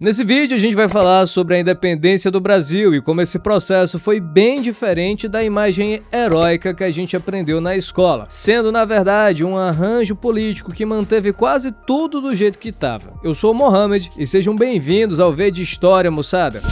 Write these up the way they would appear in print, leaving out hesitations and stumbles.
Nesse vídeo a gente vai falar sobre a independência do Brasil e como esse processo foi bem diferente da imagem heróica que a gente aprendeu na escola, sendo na verdade um arranjo político que manteve quase tudo do jeito que estava. Eu sou o Mohamed e sejam bem-vindos ao V de História, moçada!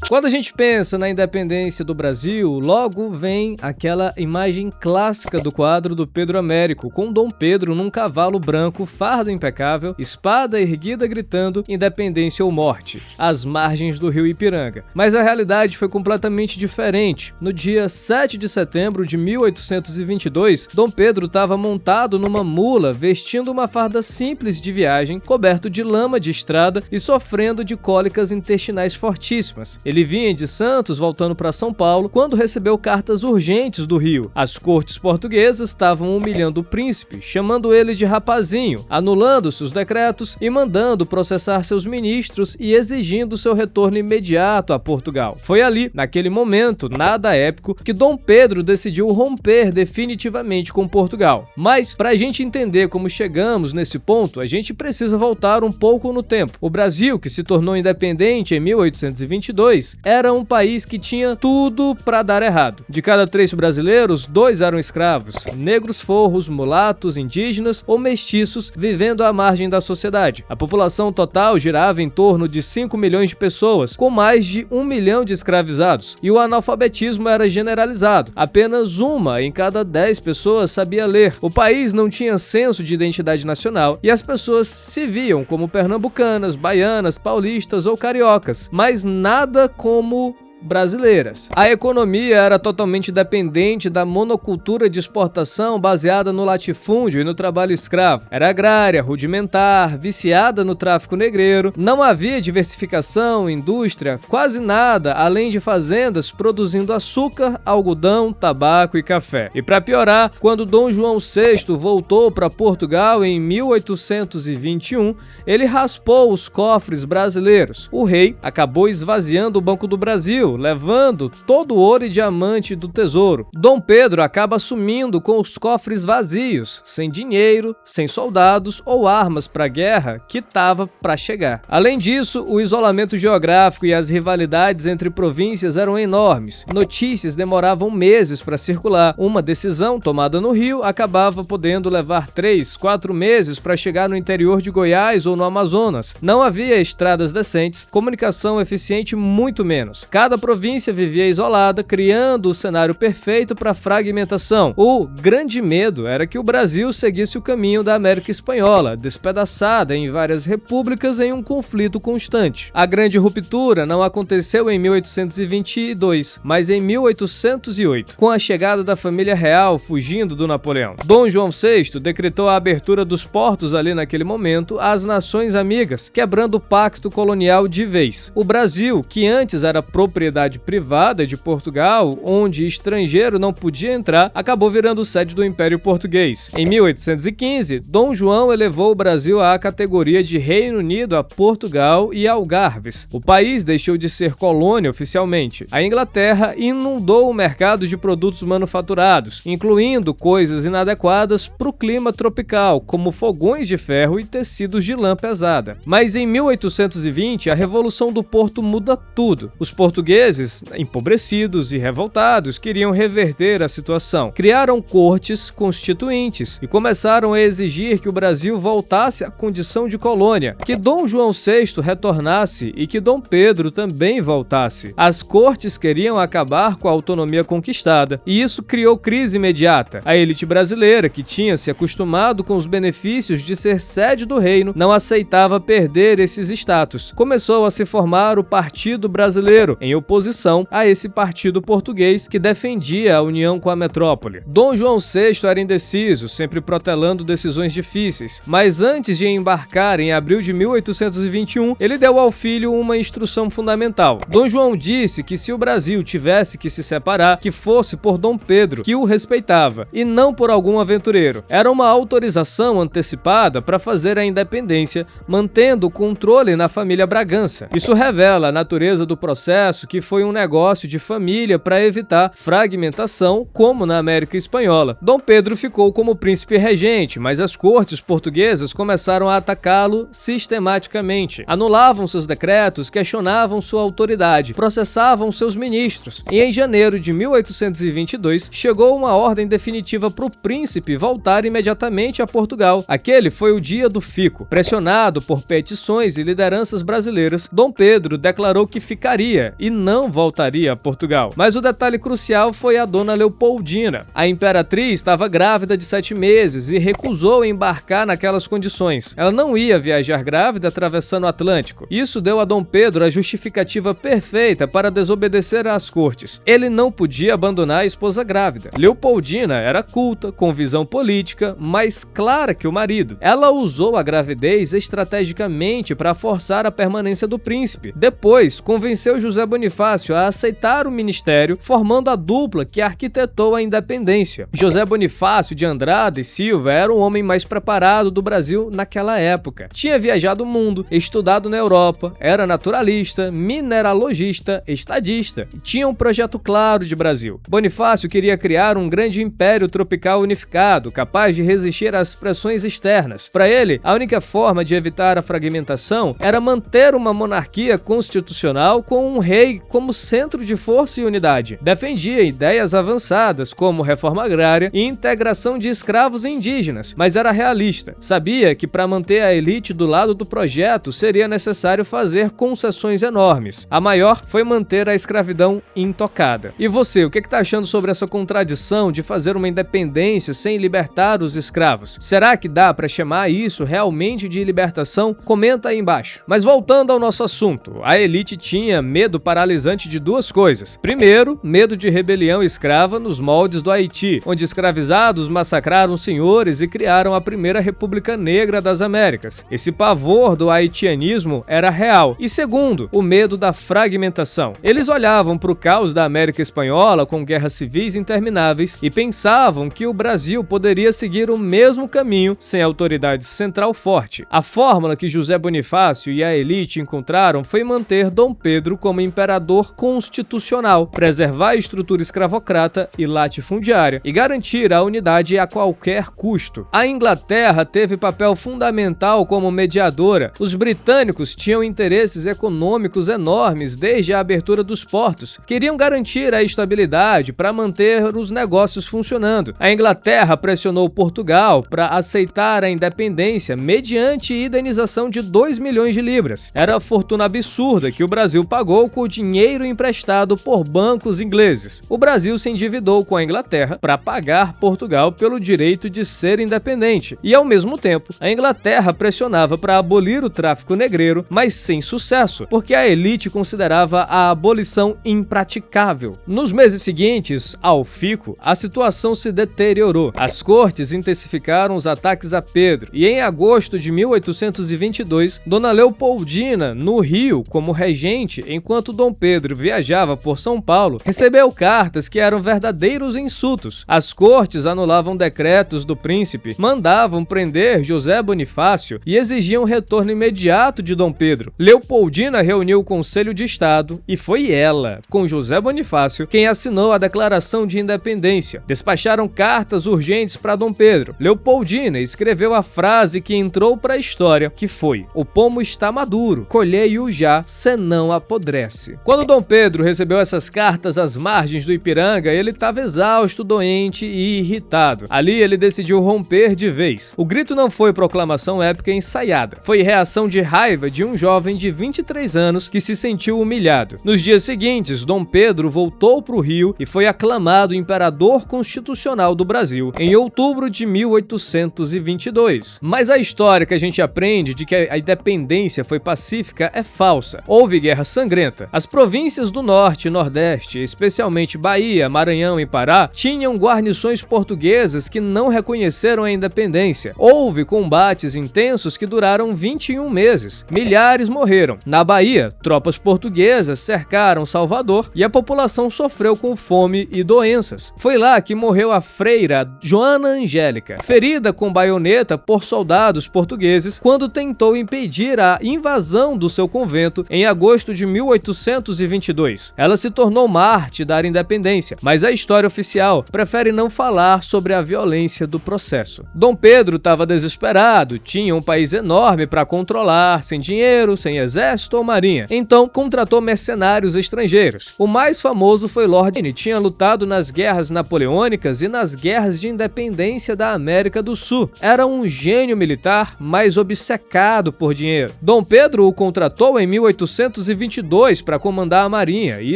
Quando a gente pensa na independência do Brasil, logo vem aquela imagem clássica do quadro do Pedro Américo, com Dom Pedro num cavalo branco, fardo impecável, espada erguida gritando independência ou morte, às margens do rio Ipiranga. Mas a realidade foi completamente diferente. No dia 7 de setembro de 1822, Dom Pedro estava montado numa mula, vestindo uma farda simples de viagem, coberto de lama de estrada e sofrendo de cólicas intestinais fortíssimas. Ele vinha de Santos, voltando para São Paulo, quando recebeu cartas urgentes do Rio. As cortes portuguesas estavam humilhando o príncipe, chamando ele de rapazinho, anulando seus decretos e mandando processar seus ministros e exigindo seu retorno imediato a Portugal. Foi ali, naquele momento, nada épico, que Dom Pedro decidiu romper definitivamente com Portugal. Mas, para a gente entender como chegamos nesse ponto, a gente precisa voltar um pouco no tempo. O Brasil, que se tornou independente em 1822, era um país que tinha tudo para dar errado. De cada 3 brasileiros, 2 eram escravos, negros forros, mulatos, indígenas ou mestiços vivendo à margem da sociedade. A população total girava em torno de 5 milhões de pessoas, com mais de 1 milhão de escravizados, e o analfabetismo era generalizado. Apenas 1 em cada 10 pessoas sabia ler. O país não tinha senso de identidade nacional e as pessoas se viam como pernambucanas, baianas, paulistas ou cariocas, mas nada como brasileiras. A economia era totalmente dependente da monocultura de exportação baseada no latifúndio e no trabalho escravo. Era agrária, rudimentar, viciada no tráfico negreiro, não havia diversificação, indústria, quase nada, além de fazendas produzindo açúcar, algodão, tabaco e café. E para piorar, quando Dom João VI voltou para Portugal em 1821, ele raspou os cofres brasileiros. O rei acabou esvaziando o Banco do Brasil, levando todo o ouro e diamante do tesouro. Dom Pedro acaba assumindo com os cofres vazios, sem dinheiro, sem soldados ou armas para a guerra que estava para chegar. Além disso, o isolamento geográfico e as rivalidades entre províncias eram enormes. Notícias demoravam meses para circular. Uma decisão tomada no Rio acabava podendo levar 3, 4 meses para chegar no interior de Goiás ou no Amazonas. Não havia estradas decentes, comunicação eficiente muito menos. Cada província vivia isolada, criando o cenário perfeito para fragmentação. O grande medo era que o Brasil seguisse o caminho da América Espanhola, despedaçada em várias repúblicas em um conflito constante. A grande ruptura não aconteceu em 1822, mas em 1808, com a chegada da família real fugindo do Napoleão. Dom João VI decretou a abertura dos portos ali naquele momento às nações amigas, quebrando o pacto colonial de vez. O Brasil, que antes era propriedade privada de Portugal, onde estrangeiro não podia entrar, acabou virando sede do Império Português. Em 1815, Dom João elevou o Brasil à categoria de Reino Unido a Portugal e Algarves. O país deixou de ser colônia oficialmente. A Inglaterra inundou o mercado de produtos manufaturados, incluindo coisas inadequadas para o clima tropical, como fogões de ferro e tecidos de lã pesada. Mas em 1820, a Revolução do Porto muda tudo. Os portugueses, empobrecidos e revoltados, queriam reverter a situação. Criaram cortes constituintes e começaram a exigir que o Brasil voltasse à condição de colônia, que Dom João VI retornasse e que Dom Pedro também voltasse. As cortes queriam acabar com a autonomia conquistada e isso criou crise imediata. A elite brasileira, que tinha se acostumado com os benefícios de ser sede do reino, não aceitava perder esses status. Começou a se formar o Partido Brasileiro, em oposição a esse partido português que defendia a união com a metrópole. Dom João VI era indeciso, sempre protelando decisões difíceis, mas antes de embarcar em abril de 1821, ele deu ao filho uma instrução fundamental. Dom João disse que se o Brasil tivesse que se separar, que fosse por Dom Pedro, que o respeitava, e não por algum aventureiro. Era uma autorização antecipada para fazer a independência, mantendo o controle na família Bragança. Isso revela a natureza do processo que que foi um negócio de família para evitar fragmentação, como na América Espanhola. Dom Pedro ficou como príncipe regente, mas as cortes portuguesas começaram a atacá-lo sistematicamente. Anulavam seus decretos, questionavam sua autoridade, processavam seus ministros. E em janeiro de 1822, chegou uma ordem definitiva para o príncipe voltar imediatamente a Portugal. Aquele foi o dia do fico. Pressionado por petições e lideranças brasileiras, Dom Pedro declarou que ficaria e não voltaria a Portugal. Mas o detalhe crucial foi a dona Leopoldina. A imperatriz estava grávida de 7 meses e recusou embarcar naquelas condições. Ela não ia viajar grávida atravessando o Atlântico. Isso deu a Dom Pedro a justificativa perfeita para desobedecer às cortes. Ele não podia abandonar a esposa grávida. Leopoldina era culta, com visão política, mais clara que o marido. Ela usou a gravidez estrategicamente para forçar a permanência do príncipe. Depois, convenceu José Bonifácio a aceitar o ministério, formando a dupla que arquitetou a independência. José Bonifácio de Andrada e Silva era o homem mais preparado do Brasil naquela época. Tinha viajado o mundo, estudado na Europa, era naturalista, mineralogista, estadista e tinha um projeto claro de Brasil. Bonifácio queria criar um grande império tropical unificado, capaz de resistir às pressões externas. Para ele, a única forma de evitar a fragmentação era manter uma monarquia constitucional com um rei como centro de força e unidade. Defendia ideias avançadas como reforma agrária e integração de escravos indígenas, mas era realista. Sabia que para manter a elite do lado do projeto seria necessário fazer concessões enormes. A maior foi manter a escravidão intocada. E você, o que está achando sobre essa contradição de fazer uma independência sem libertar os escravos? Será que dá para chamar isso realmente de libertação? Comenta aí embaixo. Mas voltando ao nosso assunto, a elite tinha medo paralisante de duas coisas. Primeiro, medo de rebelião escrava nos moldes do Haiti, onde escravizados massacraram senhores e criaram a primeira República Negra das Américas. Esse pavor do haitianismo era real. E segundo, o medo da fragmentação. Eles olhavam para o caos da América Espanhola com guerras civis intermináveis e pensavam que o Brasil poderia seguir o mesmo caminho sem autoridade central forte. A fórmula que José Bonifácio e a elite encontraram foi manter Dom Pedro como imperador constitucional, preservar a estrutura escravocrata e latifundiária e garantir a unidade a qualquer custo. A Inglaterra teve papel fundamental como mediadora. Os britânicos tinham interesses econômicos enormes desde a abertura dos portos. Queriam garantir a estabilidade para manter os negócios funcionando. A Inglaterra pressionou Portugal para aceitar a independência mediante indenização de 2 milhões de libras. Era fortuna absurda que o Brasil pagou com dinheiro emprestado por bancos ingleses. O Brasil se endividou com a Inglaterra para pagar Portugal pelo direito de ser independente. E, ao mesmo tempo, a Inglaterra pressionava para abolir o tráfico negreiro, mas sem sucesso, porque a elite considerava a abolição impraticável. Nos meses seguintes ao fico, a situação se deteriorou. As cortes intensificaram os ataques a Pedro e, em agosto de 1822, Dona Leopoldina, no Rio, como regente, enquanto Dom Pedro viajava por São Paulo, recebeu cartas que eram verdadeiros insultos. As cortes anulavam decretos do príncipe, mandavam prender José Bonifácio e exigiam o retorno imediato de Dom Pedro. Leopoldina reuniu o Conselho de Estado e foi ela, com José Bonifácio, quem assinou a Declaração de Independência. Despacharam cartas urgentes para Dom Pedro. Leopoldina escreveu a frase que entrou para a história, que foi: "O pomo está maduro, colhei-o já, senão apodrece." Quando Dom Pedro recebeu essas cartas às margens do Ipiranga, ele estava exausto, doente e irritado. Ali ele decidiu romper de vez. O grito não foi proclamação épica ensaiada, foi reação de raiva de um jovem de 23 anos que se sentiu humilhado. Nos dias seguintes, Dom Pedro voltou para o Rio e foi aclamado imperador constitucional do Brasil em outubro de 1822. Mas a história que a gente aprende de que a independência foi pacífica é falsa. Houve guerra sangrenta. As províncias do Norte e Nordeste, especialmente Bahia, Maranhão e Pará, tinham guarnições portuguesas que não reconheceram a independência. Houve combates intensos que duraram 21 meses. Milhares morreram. Na Bahia, tropas portuguesas cercaram Salvador e a população sofreu com fome e doenças. Foi lá que morreu a freira Joana Angélica, ferida com baioneta por soldados portugueses quando tentou impedir a invasão do seu convento em agosto de 1822. 1822. Ela se tornou mártir da independência, mas a história oficial prefere não falar sobre a violência do processo. Dom Pedro estava desesperado, tinha um país enorme para controlar, sem dinheiro, sem exército ou marinha. Então, contratou mercenários estrangeiros. O mais famoso foi Lord N. Tinha lutado nas guerras napoleônicas e nas guerras de independência da América do Sul. Era um gênio militar, mas obcecado por dinheiro. Dom Pedro o contratou em 1822 para comandar a marinha e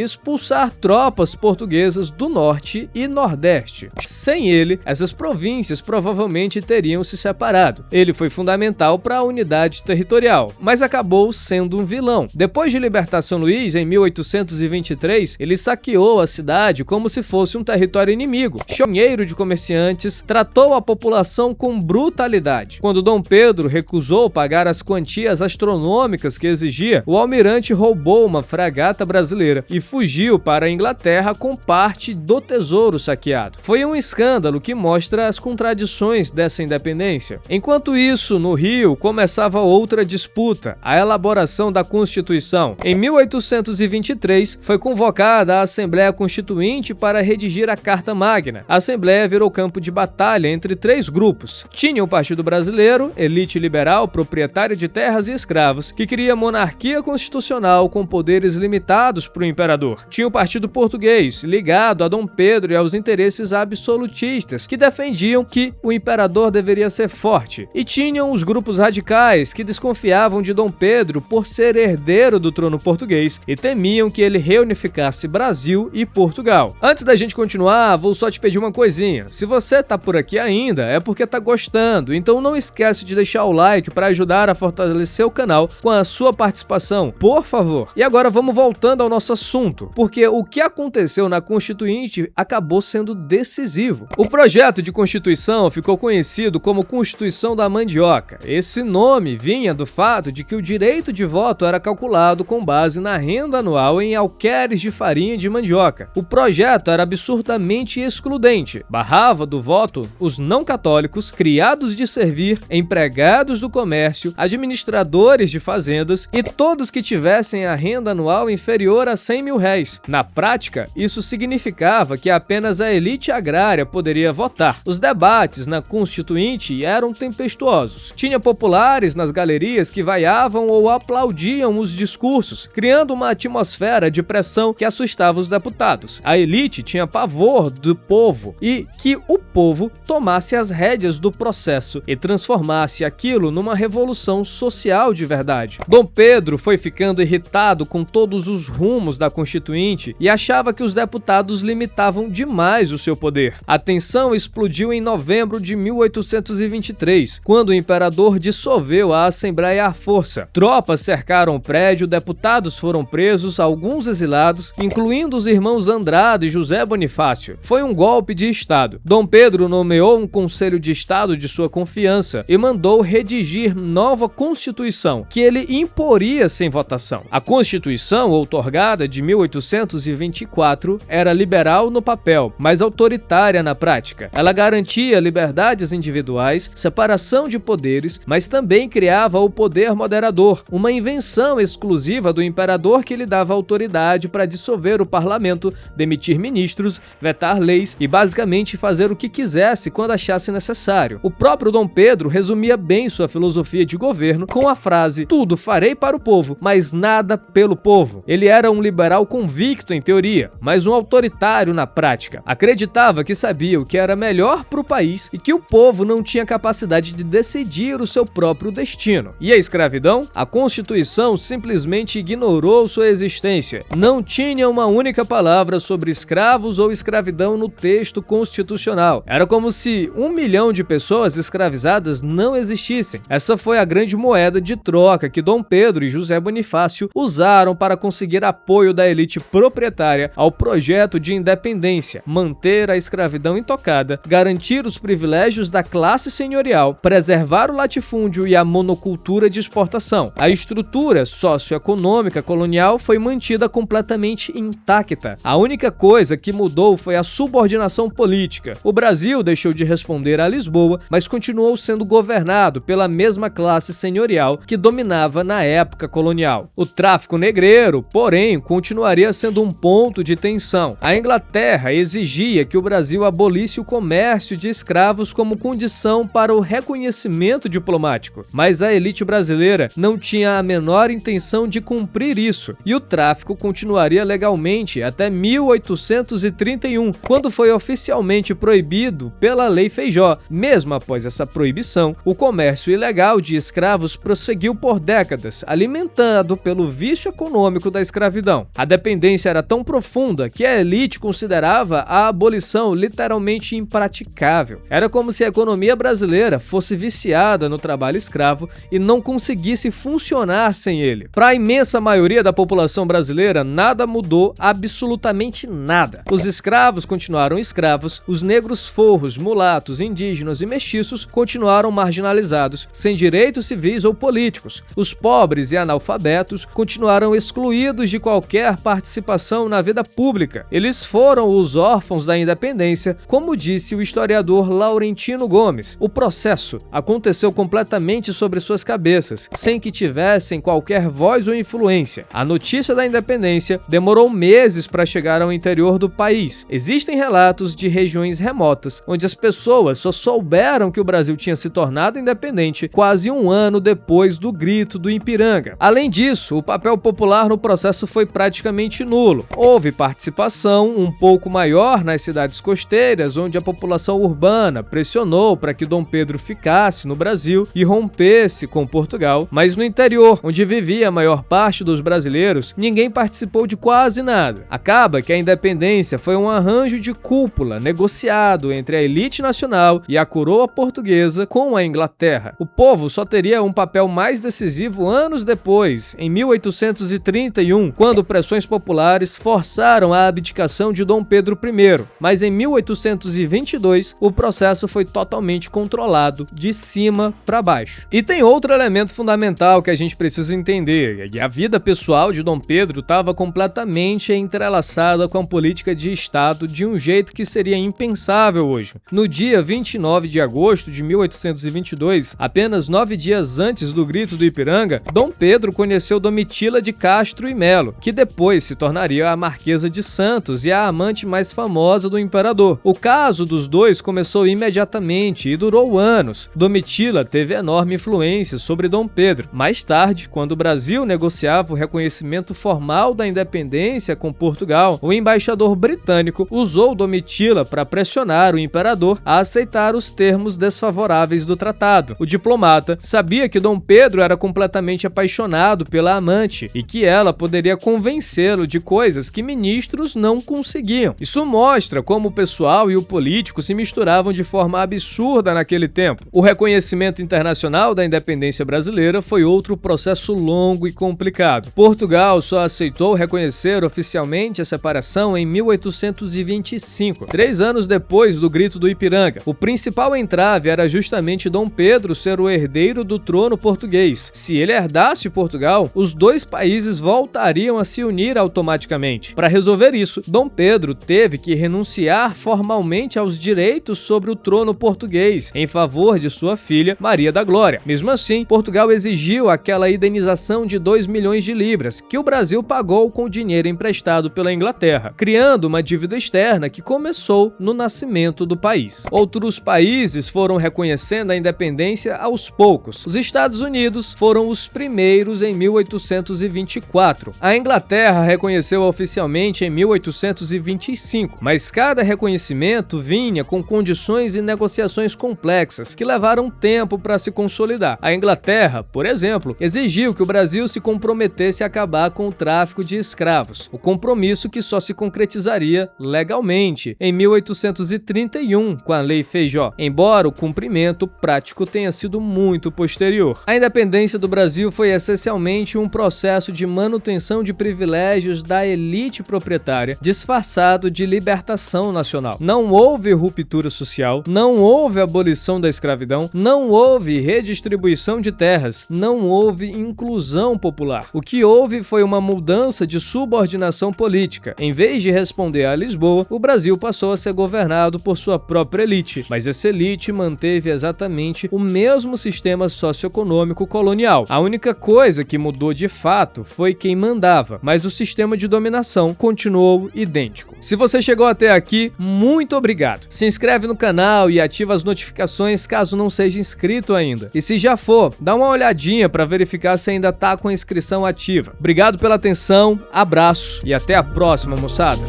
expulsar tropas portuguesas do norte e nordeste. Sem ele, essas províncias provavelmente teriam se separado. Ele foi fundamental para a unidade territorial, mas acabou sendo um vilão. Depois de libertar São Luís, em 1823, ele saqueou a cidade como se fosse um território inimigo. Choneiro de comerciantes, tratou a população com brutalidade. Quando Dom Pedro recusou pagar as quantias astronômicas que exigia, o almirante roubou uma fragata brasileira e fugiu para a Inglaterra com parte do tesouro saqueado. Foi um escândalo que mostra as contradições dessa independência. Enquanto isso, no Rio, começava outra disputa, a elaboração da Constituição. Em 1823, foi convocada a Assembleia Constituinte para redigir a Carta Magna. A Assembleia virou campo de batalha entre três grupos. Tinha o Partido Brasileiro, elite liberal, proprietária de terras e escravos, que queria monarquia constitucional com poderes limitados para o imperador. Tinha o Partido Português, ligado a Dom Pedro e aos interesses absolutistas, que defendiam que o imperador deveria ser forte. E tinham os grupos radicais, que desconfiavam de Dom Pedro por ser herdeiro do trono português e temiam que ele reunificasse Brasil e Portugal. Antes da gente continuar, vou só te pedir uma coisinha. Se você tá por aqui ainda, é porque tá gostando, então não esquece de deixar o like para ajudar a fortalecer o canal com a sua participação, por favor. E agora vamos voltando ao nosso assunto, porque o que aconteceu na Constituinte acabou sendo decisivo. O projeto de Constituição ficou conhecido como Constituição da Mandioca. Esse nome vinha do fato de que o direito de voto era calculado com base na renda anual em alqueires de farinha de mandioca. O projeto era absurdamente excludente. Barrava do voto os não católicos, criados de servir, empregados do comércio, administradores de fazendas e todos que tivessem a renda anual inferior a 100 mil réis. Na prática, isso significava que apenas a elite agrária poderia votar. Os debates na Constituinte eram tempestuosos. Tinha populares nas galerias que vaiavam ou aplaudiam os discursos, criando uma atmosfera de pressão que assustava os deputados. A elite tinha pavor do povo e que o povo tomasse as rédeas do processo e transformasse aquilo numa revolução social de verdade. Dom Pedro foi ficando irritado com todos os rumos da Constituinte e achava que os deputados limitavam demais o seu poder. A tensão explodiu em novembro de 1823, quando o imperador dissolveu a Assembleia à força. Tropas cercaram o prédio, deputados foram presos, alguns exilados, incluindo os irmãos Andrade e José Bonifácio. Foi um golpe de Estado. Dom Pedro nomeou um Conselho de Estado de sua confiança e mandou redigir nova Constituição, que ele imporia sem votação. A Constituição, outorgada de 1824, era liberal no papel, mas autoritária na prática. Ela garantia liberdades individuais, separação de poderes, mas também criava o poder moderador, uma invenção exclusiva do imperador que lhe dava autoridade para dissolver o parlamento, demitir ministros, vetar leis e basicamente fazer o que quisesse quando achasse necessário. O próprio Dom Pedro resumia bem sua filosofia de governo com a frase: "Tudo farei para o povo, mas nada pelo povo". Ele era um liberal convicto em teoria, mas um autoritário na prática. Acreditava que sabia o que era melhor para o país e que o povo não tinha capacidade de decidir o seu próprio destino. E a escravidão? A Constituição simplesmente ignorou sua existência. Não tinha uma única palavra sobre escravos ou escravidão no texto constitucional. Era como se 1 milhão de pessoas escravizadas não existissem. Essa foi a grande moeda de troca que Dom Pedro e José Bonifácio usaram para conseguir apoio da elite proprietária ao projeto de independência, manter a escravidão intocada, garantir os privilégios da classe senhorial, preservar o latifúndio e a monocultura de exportação. A estrutura socioeconômica colonial foi mantida completamente intacta. A única coisa que mudou foi a subordinação política. O Brasil deixou de responder a Lisboa, mas continuou sendo governado pela mesma classe senhorial que dominava na época colonial. O tráfico negreiro brasileiro, porém, continuaria sendo um ponto de tensão. A Inglaterra exigia que o Brasil abolisse o comércio de escravos como condição para o reconhecimento diplomático, mas a elite brasileira não tinha a menor intenção de cumprir isso, e o tráfico continuaria legalmente até 1831, quando foi oficialmente proibido pela Lei Feijó. Mesmo após essa proibição, o comércio ilegal de escravos prosseguiu por décadas, alimentado pelo vício econômico da escravidão. A dependência era tão profunda que a elite considerava a abolição literalmente impraticável. Era como se a economia brasileira fosse viciada no trabalho escravo e não conseguisse funcionar sem ele. Para a imensa maioria da população brasileira, nada mudou, absolutamente nada. Os escravos continuaram escravos, os negros forros, mulatos, indígenas e mestiços continuaram marginalizados, sem direitos civis ou políticos. Os pobres e analfabetos continuaram excluídos de qualquer participação na vida pública. Eles foram os órfãos da independência, como disse o historiador Laurentino Gomes. O processo aconteceu completamente sobre suas cabeças, sem que tivessem qualquer voz ou influência. A notícia da independência demorou meses para chegar ao interior do país. Existem relatos de regiões remotas, onde as pessoas só souberam que o Brasil tinha se tornado independente quase um ano depois do Grito do Ipiranga. Além disso, o papel popular no processo foi praticamente nulo. Houve participação um pouco maior nas cidades costeiras, onde a população urbana pressionou para que Dom Pedro ficasse no Brasil e rompesse com Portugal, mas no interior, onde vivia a maior parte dos brasileiros, ninguém participou de quase nada. Acaba que a independência foi um arranjo de cúpula negociado entre a elite nacional e a coroa portuguesa com a Inglaterra. O povo só teria um papel mais decisivo anos depois, em 1831, quando pressões populares forçaram a abdicação de Dom Pedro I. Mas em 1822, o processo foi totalmente controlado de cima para baixo. E tem outro elemento fundamental que a gente precisa entender, e a vida pessoal de Dom Pedro estava completamente entrelaçada com a política de Estado de um jeito que seria impensável hoje. No dia 29 de agosto de 1822, apenas 9 dias antes do Grito do Ipiranga, Dom Pedro conheceu Domitila de Castro e Melo, que depois se tornaria a Marquesa de Santos e a amante mais famosa do imperador. O caso dos dois começou imediatamente e durou anos. Domitila teve enorme influência sobre Dom Pedro. Mais tarde, quando o Brasil negociava o reconhecimento formal da independência com Portugal, o embaixador britânico usou Domitila para pressionar o imperador a aceitar os termos desfavoráveis do tratado. O diplomata sabia que Dom Pedro era completamente apaixonado pela amante e que ela poderia convencê-lo de coisas que ministros não conseguiam. Isso mostra como o pessoal e o político se misturavam de forma absurda naquele tempo. O reconhecimento internacional da independência brasileira foi outro processo longo e complicado. Portugal só aceitou reconhecer oficialmente a separação em 1825, 3 anos depois do Grito do Ipiranga. O principal entrave era justamente Dom Pedro ser o herdeiro do trono português. Se ele herdasse Portugal, os dois países voltariam a se unir automaticamente. Para resolver isso, Dom Pedro teve que renunciar formalmente aos direitos sobre o trono português em favor de sua filha Maria da Glória. Mesmo assim, Portugal exigiu aquela indenização de 2 milhões de libras, que o Brasil pagou com dinheiro emprestado pela Inglaterra, criando uma dívida externa que começou no nascimento do país. Outros países foram reconhecendo a independência aos poucos. Os Estados Unidos foram os primeiros em 1824. A Inglaterra reconheceu oficialmente em 1825, mas cada reconhecimento vinha com condições e negociações complexas que levaram tempo para se consolidar. A Inglaterra, por exemplo, exigiu que o Brasil se comprometesse a acabar com o tráfico de escravos, o compromisso que só se concretizaria legalmente em 1831 com a Lei Feijó, embora o cumprimento prático tenha sido muito posterior. A independência do Brasil foi essencialmente um processo de manutenção de privilégios da elite proprietária, disfarçado de libertação nacional. Não houve ruptura social, não houve abolição da escravidão, não houve redistribuição de terras, não houve inclusão popular. O que houve foi uma mudança de subordinação política. Em vez de responder a Lisboa, o Brasil passou a ser governado por sua própria elite, mas essa elite manteve exatamente o mesmo sistema socioeconômico colonial. A única coisa que mudou de fato foi quem mandava, mas o sistema de dominação continuou idêntico. Se você chegou até aqui, muito obrigado. Se inscreve no canal e ativa as notificações caso não seja inscrito ainda. E se já for, dá uma olhadinha para verificar se ainda tá com a inscrição ativa. Obrigado pela atenção, abraço e até a próxima, moçada!